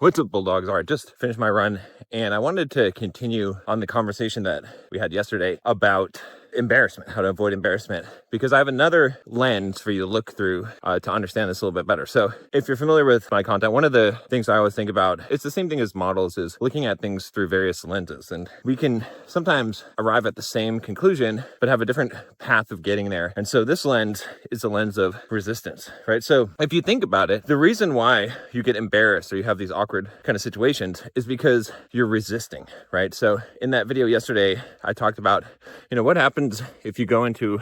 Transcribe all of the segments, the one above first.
What's up, Bulldogs? All right, just finished my run, and I wanted to continue on the conversation that we had yesterday about embarrassment, how to avoid embarrassment, because I have another lens for you to look through to understand this a little bit better. So if you're familiar with my content, one of the things I always think about, it's the same thing as models, is looking at things through various lenses. And we can sometimes arrive at the same conclusion, but have a different path of getting there. And so this lens is a lens of resistance, right? So if you think about it, the reason why you get embarrassed or you have these awkward kind of situations is because you're resisting, right? So in that video yesterday, I talked about, what happens if you go into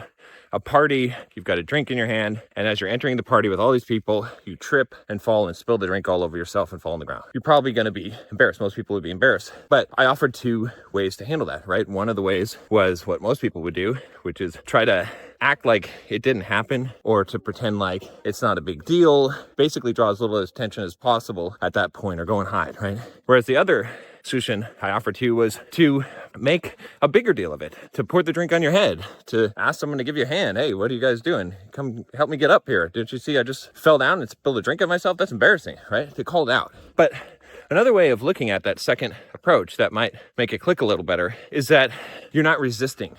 a party, you've got a drink in your hand, and as you're entering the party with all these people, you trip and fall and spill the drink all over yourself and fall on the ground. You're probably going to be embarrassed. Most people would be embarrassed. But I offered two ways to handle that, right? One of the ways was what most people would do, which is try to act like it didn't happen, or to pretend like it's not a big deal. Basically draw as little attention as possible at that point, or go and hide, right? Whereas the other solution I offered to you was to make a bigger deal of it, to pour the drink on your head, to ask someone to give you a hand. Hey, what are you guys doing? Come help me get up here. Didn't you see I just fell down and spilled a drink on myself? That's embarrassing, right? To call it out. But another way of looking at that second approach that might make it click a little better is that you're not resisting,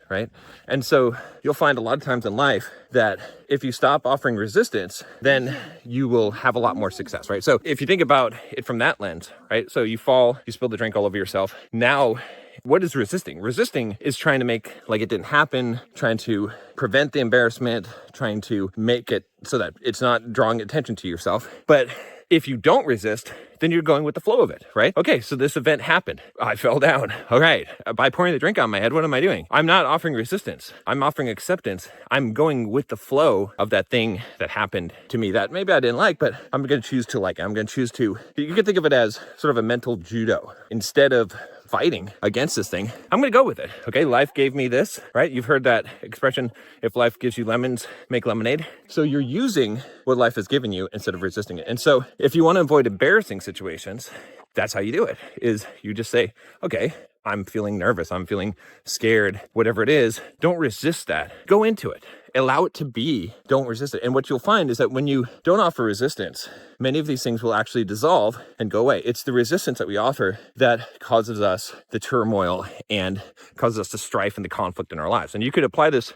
right? And so you'll find a lot of times in life that if you stop offering resistance, then you will have a lot more success, right? So if you think about it from that lens, right? So you fall, you spill the drink all over yourself. Now, what is resisting? Resisting is trying to make like it didn't happen, trying to prevent the embarrassment, trying to make it so that it's not drawing attention to yourself. But if you don't resist, then you're going with the flow of it, right? Okay, so this event happened. I fell down. All right, by pouring the drink on my head, what am I doing? I'm not offering resistance. I'm offering acceptance. I'm going with the flow of that thing that happened to me that maybe I didn't like, but I'm going to choose to like it. I'm going to choose to, you can think of it as sort of a mental judo. Instead of fighting against this thing, I'm going to go with it. Okay, life gave me this, right? You've heard that expression, if life gives you lemons, make lemonade. So you're using what life has given you instead of resisting it. And so if you want to avoid embarrassing situations, that's how you do it, is you just say, okay, I'm feeling nervous, I'm feeling scared, whatever it is, don't resist that. Go into it. Allow it to be. Don't resist it. And what you'll find is that when you don't offer resistance, many of these things will actually dissolve and go away. It's the resistance that we offer that causes us the turmoil and causes us the strife and the conflict in our lives. And you could apply this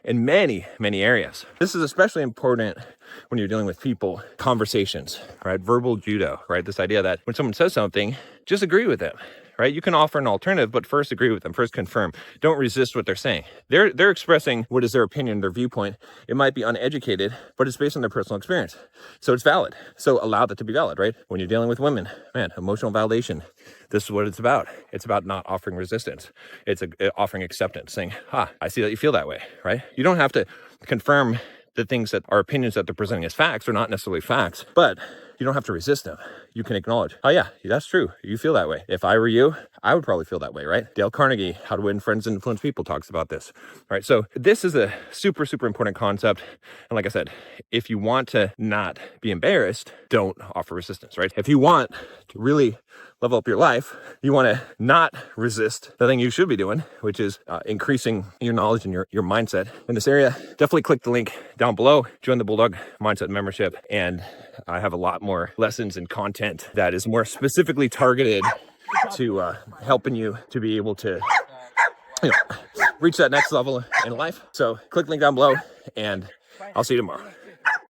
in many, many areas. This is especially important when you're dealing with people, conversations, right? Verbal judo, right? This idea that when someone says something, just agree with them. Right? You can offer an alternative, but first agree with them, first confirm. Don't resist what they're saying. They're expressing what is their opinion, their viewpoint. It might be uneducated, but it's based on their personal experience. So it's valid. So allow that to be valid, right? When you're dealing with women, man, emotional validation, this is what it's about. It's about not offering resistance. It's offering acceptance, saying, I see that you feel that way, right? You don't have to confirm the things that are opinions that they're presenting as facts are not necessarily facts, but you don't have to resist them. You can acknowledge, oh yeah, that's true. You feel that way. If I were you, I would probably feel that way, right? Dale Carnegie, How to Win Friends and Influence People, talks about this. All right, so this is a super, super important concept. And like I said, if you want to not be embarrassed, don't offer resistance, right? If you want to really level up your life, you want to not resist the thing you should be doing, which is increasing your knowledge and your mindset in this area. Definitely click the link down below, join the Bulldog Mindset membership, and I have a lot more lessons and content that is more specifically targeted to helping you to be able to reach that next level in life. So click the link down below, and I'll see you tomorrow.